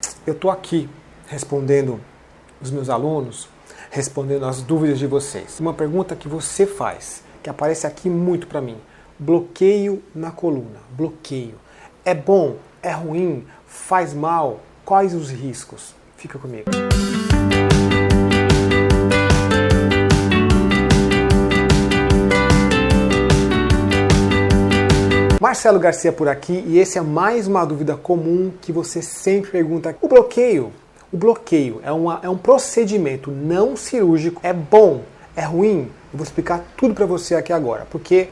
Eu estou aqui respondendo os meus alunos, respondendo as dúvidas de vocês. Uma pergunta que você faz, que aparece aqui muito para mim. Bloqueio na coluna. Bloqueio. É bom? É ruim? Faz mal? Quais os riscos? Fica comigo. Marcelo Garcia por aqui e esse é mais uma dúvida comum que você sempre pergunta. O bloqueio é um procedimento não cirúrgico. É bom? É ruim? Eu vou explicar tudo para você aqui agora, porque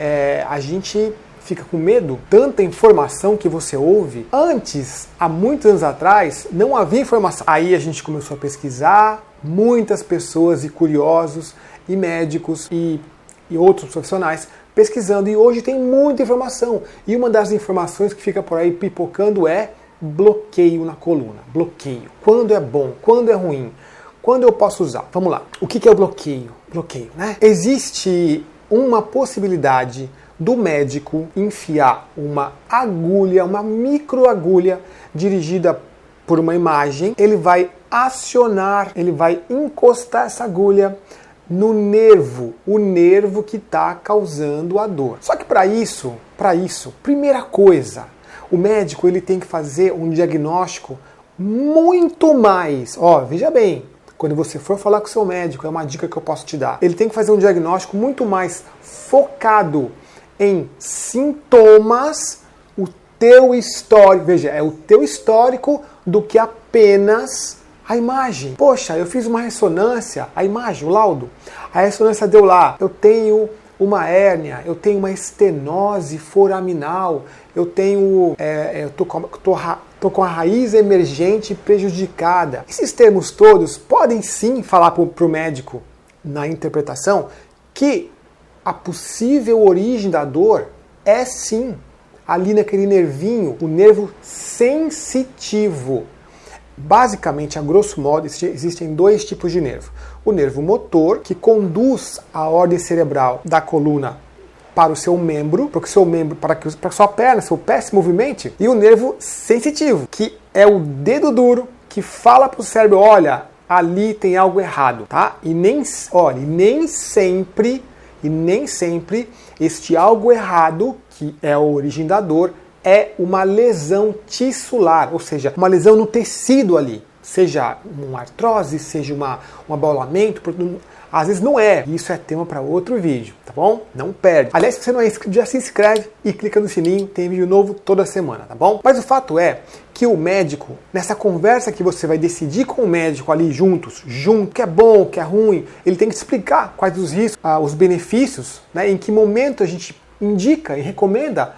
a gente fica com medo, tanta informação que você ouve. Antes, há muitos anos atrás, não havia informação. Aí a gente começou a pesquisar, muitas pessoas e curiosos, e médicos e outros profissionais pesquisando, e hoje tem muita informação. E uma das informações que fica por aí pipocando é bloqueio na coluna. Bloqueio. Quando é bom? Quando é ruim? Quando eu posso usar? Vamos lá. O que é o bloqueio? Bloqueio, né? Existe uma possibilidade do médico enfiar uma agulha, uma microagulha dirigida por uma imagem. Ele vai acionar, ele vai encostar essa agulha no nervo, o nervo que está causando a dor. Só que para isso, primeira coisa, o médico ele tem que fazer um diagnóstico muito mais. Veja bem, quando você for falar com o seu médico, é uma dica que eu posso te dar. Ele tem que fazer um diagnóstico muito mais focado em sintomas, o teu histórico, veja, é o teu histórico do que apenas a imagem. Poxa, eu fiz uma ressonância, a imagem, o laudo. A ressonância deu lá, eu tenho uma hérnia, eu tenho uma estenose foraminal, eu tô com a raiz emergente prejudicada. Esses termos todos podem sim falar para o médico, na interpretação, que a possível origem da dor é sim ali naquele nervinho, o nervo sensitivo. Basicamente, a grosso modo, existem dois tipos de nervo. O nervo motor, que conduz a ordem cerebral da coluna para o seu membro, para que a sua perna, seu pé se movimente, e o nervo sensitivo, que é o dedo duro que fala para o cérebro, olha, ali tem algo errado, tá? E nem sempre este algo errado, que é a origem da dor, é uma lesão tissular, ou seja, uma lesão no tecido ali, seja uma artrose, seja um abaulamento, às vezes não é. Isso é tema para outro vídeo, tá bom? Não perde. Aliás, se você não é inscrito, já se inscreve e clica no sininho, tem vídeo novo toda semana, tá bom? Mas o fato é que o médico, nessa conversa que você vai decidir com o médico ali junto, o que é bom, o que é ruim, ele tem que te explicar quais os riscos, os benefícios, né? Em que momento a gente indica e recomenda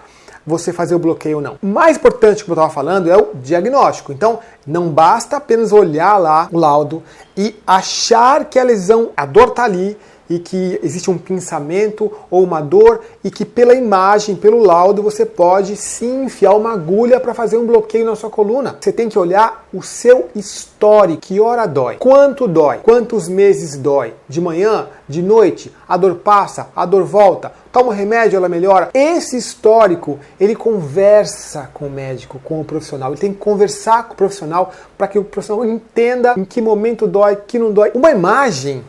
você fazer o bloqueio ou não. O mais importante que eu estava falando é o diagnóstico. Então, não basta apenas olhar lá o laudo e achar que a dor está ali e que existe um pinçamento ou uma dor e que pela imagem, pelo laudo, você pode sim enfiar uma agulha para fazer um bloqueio na sua coluna. Você tem que olhar o seu histórico. Que hora dói? Quanto dói? Quantos meses dói? De manhã? De noite? A dor passa? A dor volta? Toma um remédio, ela melhora? Esse histórico, ele conversa com o médico, com o profissional. Ele tem que conversar com o profissional para que o profissional entenda em que momento dói, que não dói. Uma imagem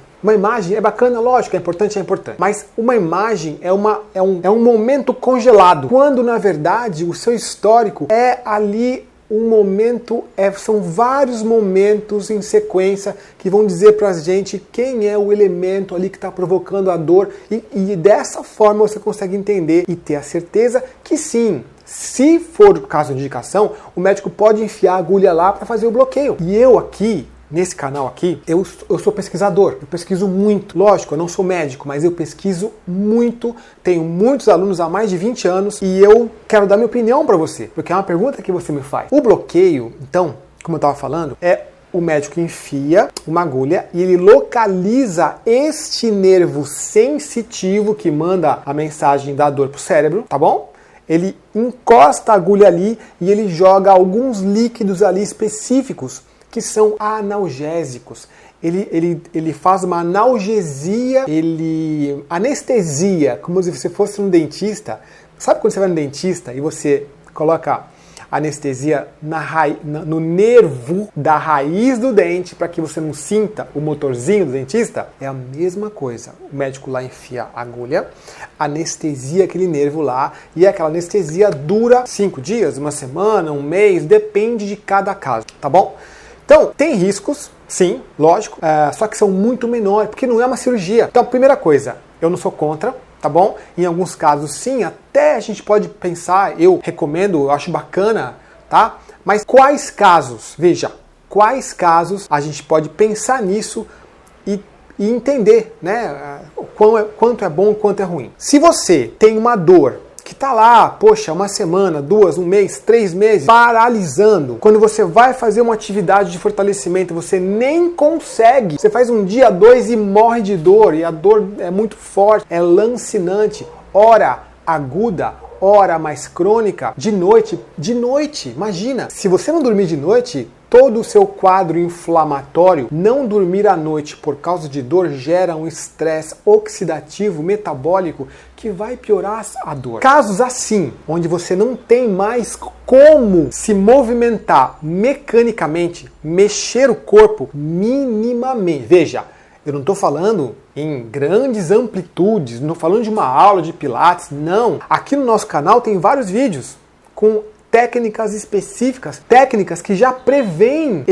é bacana, lógico, é importante, mas uma imagem é um momento congelado, quando na verdade o seu histórico é ali um momento, são vários momentos em sequência que vão dizer pra gente quem é o elemento ali que está provocando a dor e dessa forma você consegue entender e ter a certeza que sim, se for o caso de indicação, o médico pode enfiar a agulha lá para fazer o bloqueio. E eu aqui, nesse canal aqui, eu sou pesquisador, eu pesquiso muito. Lógico, eu não sou médico, mas eu pesquiso muito, tenho muitos alunos há mais de 20 anos e eu quero dar minha opinião para você, porque é uma pergunta que você me faz. O bloqueio, então, como eu estava falando, é o médico enfia uma agulha e ele localiza este nervo sensitivo que manda a mensagem da dor para o cérebro, tá bom? Ele encosta a agulha ali e ele joga alguns líquidos ali específicos que são analgésicos. Ele faz uma analgesia, ele anestesia, como se você fosse um dentista. Sabe quando você vai no dentista e você coloca anestesia no nervo da raiz do dente para que você não sinta o motorzinho do dentista, é a mesma coisa. O médico lá enfia a agulha, anestesia aquele nervo lá e aquela anestesia dura 5 dias, uma semana, um mês, depende de cada caso, tá bom? Então, tem riscos, sim, lógico, só que são muito menores, porque não é uma cirurgia. Então, primeira coisa, eu não sou contra, tá bom? Em alguns casos, sim, até a gente pode pensar, eu recomendo, eu acho bacana, tá? Mas quais casos, veja, quais casos a gente pode pensar nisso e entender, né? Quanto é bom e quanto é ruim. Se você tem uma dor que tá lá, poxa, uma semana, 2, um mês, 3 meses, paralisando. Quando você vai fazer uma atividade de fortalecimento, você nem consegue. Você faz um dia, 2 e morre de dor, e a dor é muito forte, é lancinante, ora aguda, ora mais crônica, de noite, imagina. Se você não dormir de noite, todo o seu quadro inflamatório, não dormir à noite por causa de dor gera um estresse oxidativo metabólico que vai piorar a dor. Casos assim, onde você não tem mais como se movimentar mecanicamente, mexer o corpo minimamente. Veja, eu não estou falando em grandes amplitudes, não estou falando de uma aula de pilates, não. Aqui no nosso canal tem vários vídeos com técnicas específicas, técnicas que já prevêem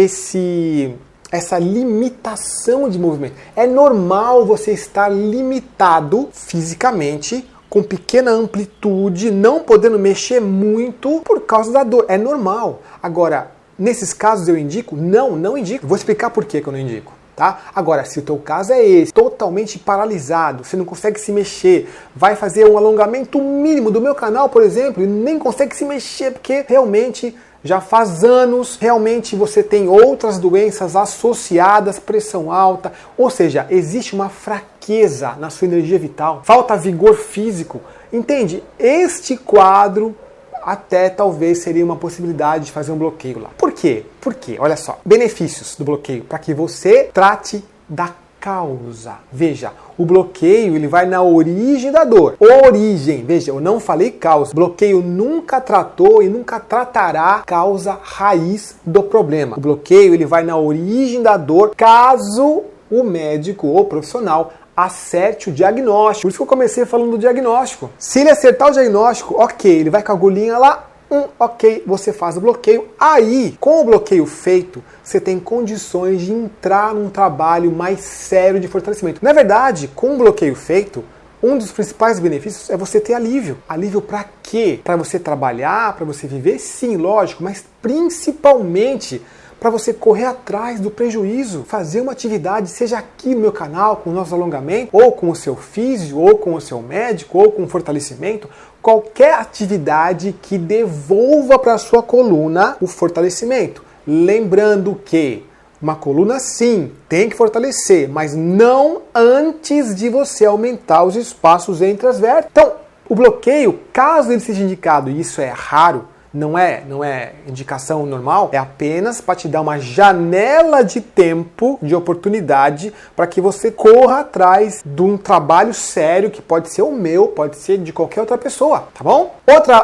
essa limitação de movimento. É normal você estar limitado fisicamente, com pequena amplitude, não podendo mexer muito por causa da dor. É normal. Agora, nesses casos eu indico? Não indico. Vou explicar por que eu não indico. Tá? Agora, se o teu caso é esse, totalmente paralisado, você não consegue se mexer, vai fazer um alongamento mínimo do meu canal, por exemplo, e nem consegue se mexer, porque realmente já faz anos, realmente você tem outras doenças associadas, pressão alta, ou seja, existe uma fraqueza na sua energia vital, falta vigor físico, entende? Este quadro até talvez seria uma possibilidade de fazer um bloqueio lá. Por quê? Porque, olha só, benefícios do bloqueio, para que você trate da causa. Veja, o bloqueio ele vai na origem da dor. Origem, veja, eu não falei causa. Bloqueio nunca tratou e nunca tratará a causa raiz do problema. O bloqueio ele vai na origem da dor, caso o médico ou profissional acerte o diagnóstico. Por isso que eu comecei falando do diagnóstico. Se ele acertar o diagnóstico, ok, ele vai com a agulhinha lá, ok, você faz o bloqueio. Aí, com o bloqueio feito, você tem condições de entrar num trabalho mais sério de fortalecimento. Na verdade, com o bloqueio feito, um dos principais benefícios é você ter alívio. Alívio para quê? Para você trabalhar, para você viver? Sim, lógico, mas principalmente para você correr atrás do prejuízo, fazer uma atividade, seja aqui no meu canal, com o nosso alongamento, ou com o seu físio, ou com o seu médico, ou com o fortalecimento, qualquer atividade que devolva para a sua coluna o fortalecimento. Lembrando que uma coluna sim, tem que fortalecer, mas não antes de você aumentar os espaços entre as vértebras. Então, o bloqueio, caso ele seja indicado, e isso é raro, não é indicação normal, é apenas para te dar uma janela de tempo, de oportunidade, para que você corra atrás de um trabalho sério, que pode ser o meu, pode ser de qualquer outra pessoa, tá bom?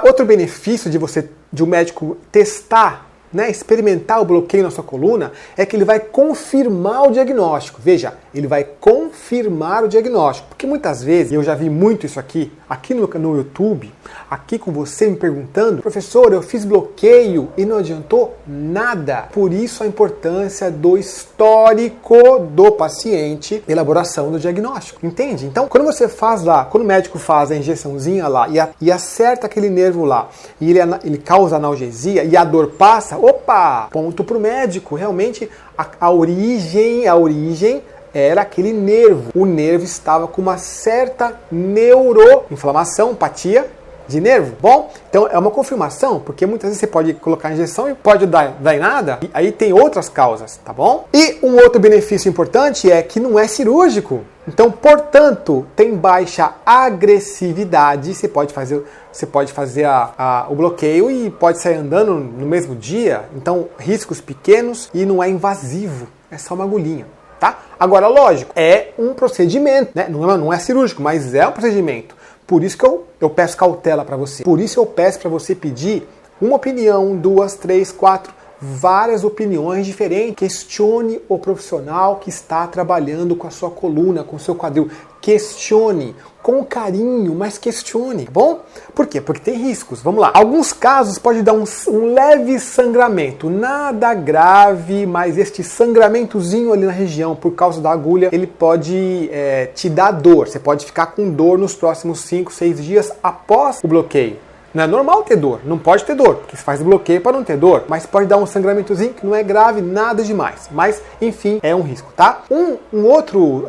Outro benefício de um médico testar, né, experimentar o bloqueio na sua coluna, é que ele vai confirmar o diagnóstico. Veja, ele vai confirmar o diagnóstico. Porque muitas vezes, eu já vi muito isso aqui no YouTube, aqui com você me perguntando, professor, eu fiz bloqueio e não adiantou nada. Por isso a importância do histórico do paciente, elaboração do diagnóstico. Entende? Então, quando você faz lá, quando o médico faz a injeçãozinha lá e acerta aquele nervo lá, e ele causa analgesia e a dor passa, opa, ponto pro médico. Realmente a origem era aquele nervo. O nervo estava com uma certa neuroinflamação, apatia de nervo. Bom, então é uma confirmação, porque muitas vezes você pode colocar a injeção e pode dar em nada, e aí tem outras causas, tá bom? E um outro benefício importante é que não é cirúrgico. Então, portanto, tem baixa agressividade, você pode fazer o bloqueio e pode sair andando no mesmo dia. Então, riscos pequenos e não é invasivo, é só uma agulhinha. Tá? Agora, lógico, é um procedimento, né? Não é cirúrgico, mas é um procedimento. Por isso que eu peço cautela para você. Por isso eu peço para você pedir uma opinião, duas, três, quatro, várias opiniões diferentes. Questione o profissional que está trabalhando com a sua coluna, com o seu quadril. Questione com carinho, mas questione, tá bom? Por quê? Porque tem riscos. Vamos lá. Alguns casos pode dar um leve sangramento, nada grave, mas este sangramentozinho ali na região por causa da agulha, ele pode te dar dor. Você pode ficar com dor nos próximos 5, 6 dias após o bloqueio. Não é normal ter dor, não pode ter dor, porque você faz bloqueio para não ter dor, mas pode dar um sangramentozinho que não é grave, nada demais. Mas, enfim, é um risco, tá? Um outro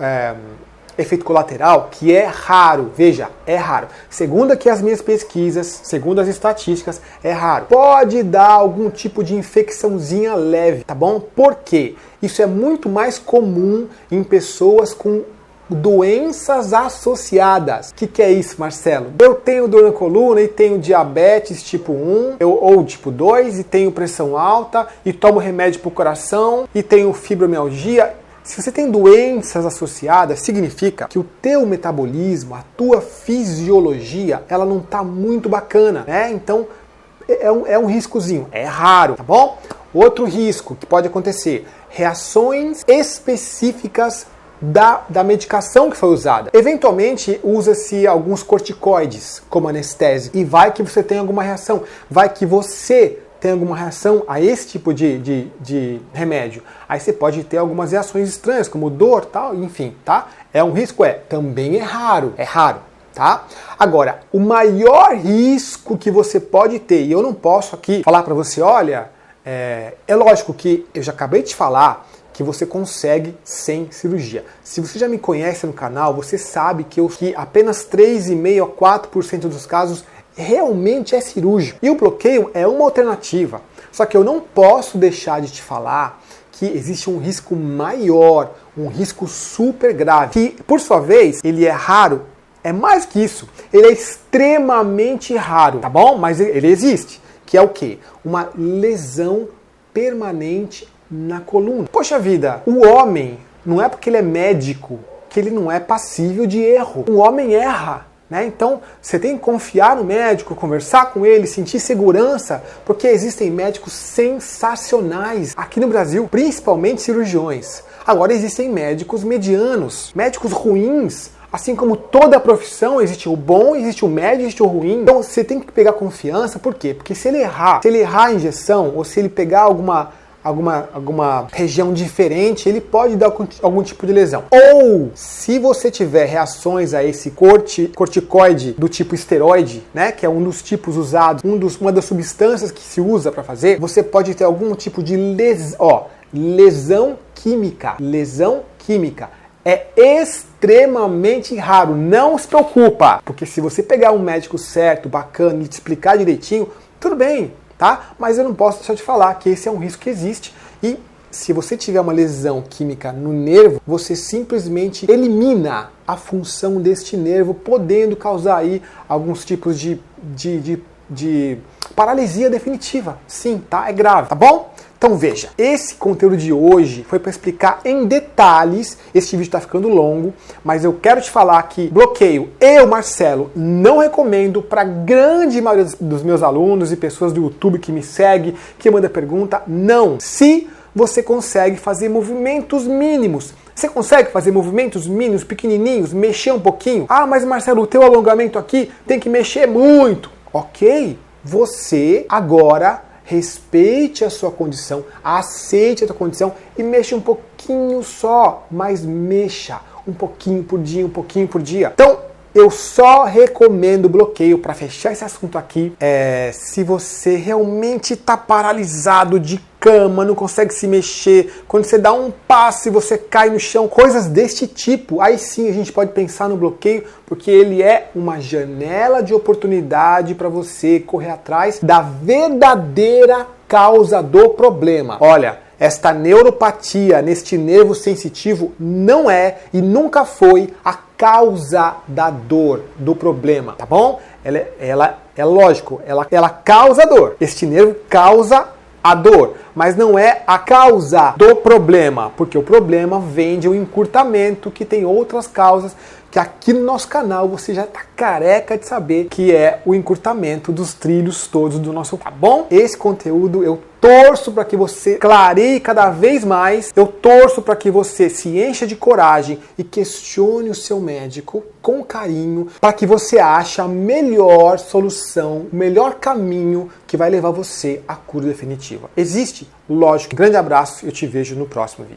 efeito colateral que é raro, veja, é raro. Segundo aqui as minhas pesquisas, segundo as estatísticas, é raro. Pode dar algum tipo de infecçãozinha leve, tá bom? Por quê? Isso é muito mais comum em pessoas com doenças associadas. O que é isso, Marcelo? Eu tenho dor na coluna e tenho diabetes tipo 1 ou tipo 2 e tenho pressão alta e tomo remédio para o coração e tenho fibromialgia. Se você tem doenças associadas, significa que o teu metabolismo, a tua fisiologia, ela não está muito bacana, né? Então é um riscozinho, é raro, tá bom? Outro risco que pode acontecer, reações específicas da medicação que foi usada. Eventualmente usa-se alguns corticoides como anestésico e vai que você tem alguma reação, vai que você tem alguma reação a esse tipo de remédio. Aí você pode ter algumas reações estranhas, como dor, tal, enfim, tá? É um risco? Também é raro, tá? Agora, o maior risco que você pode ter, e eu não posso aqui falar para você, olha, é lógico que eu já acabei de falar que você consegue sem cirurgia. Se você já me conhece no canal, você sabe que apenas 3,5% a 4% dos casos realmente é cirúrgico. E o bloqueio é uma alternativa. Só que eu não posso deixar de te falar que existe um risco maior, um risco super grave, que por sua vez ele é raro, é mais que isso, ele é extremamente raro, tá bom? Mas ele existe, que é o quê? Uma lesão permanente na coluna. Poxa vida, o homem, não é porque ele é médico que ele não é passível de erro. O homem erra, né? Então você tem que confiar no médico, conversar com ele, sentir segurança, porque existem médicos sensacionais aqui no Brasil, principalmente cirurgiões. Agora existem médicos medianos, médicos ruins. Assim como toda profissão, existe o bom, existe o médio, existe o ruim. Então você tem que pegar confiança, por quê? Porque se ele errar a injeção, ou se ele pegar alguma região diferente, ele pode dar algum tipo de lesão. Ou, se você tiver reações a esse corticoide do tipo esteroide, né, que é um dos tipos usados, uma das substâncias que se usa para fazer, você pode ter algum tipo de lesão química. Lesão química. É extremamente raro, não se preocupa, porque se você pegar um médico certo, bacana, e te explicar direitinho, tudo bem, tá? Mas eu não posso deixar de falar que esse é um risco que existe e se você tiver uma lesão química no nervo, você simplesmente elimina a função deste nervo, podendo causar aí alguns tipos de paralisia definitiva. Sim, tá? É grave, tá bom? Então veja, esse conteúdo de hoje foi para explicar em detalhes, este vídeo está ficando longo, mas eu quero te falar que bloqueio eu, Marcelo, não recomendo para a grande maioria dos meus alunos e pessoas do YouTube que me segue, que manda pergunta, não. Se você consegue fazer movimentos mínimos, você consegue fazer movimentos mínimos, pequenininhos, mexer um pouquinho? Ah, mas Marcelo, o teu alongamento aqui tem que mexer muito. Ok, você agora respeite a sua condição, aceite a sua condição e mexa um pouquinho só, mas mexa um pouquinho por dia, um pouquinho por dia. Então, eu só recomendo bloqueio para fechar esse assunto aqui. Se você realmente está paralisado de cama, não consegue se mexer, quando você dá um passo e você cai no chão, coisas deste tipo, aí sim a gente pode pensar no bloqueio, porque ele é uma janela de oportunidade para você correr atrás da verdadeira causa do problema. Olha, esta neuropatia neste nervo sensitivo não é e nunca foi a causa da dor, do problema, tá bom? Ela é lógico, ela causa dor. Este nervo causa a dor, mas não é a causa do problema, porque o problema vem de um encurtamento que tem outras causas que aqui no nosso canal você já tá careca de saber, que é o encurtamento dos trilhos todos do nosso corpo, tá bom? Esse conteúdo eu torço para que você clareie cada vez mais, eu torço para que você se encha de coragem e questione o seu médico com carinho, para que você ache a melhor solução, o melhor caminho que vai levar você à cura definitiva. Existe? Lógico. Grande abraço e eu te vejo no próximo vídeo.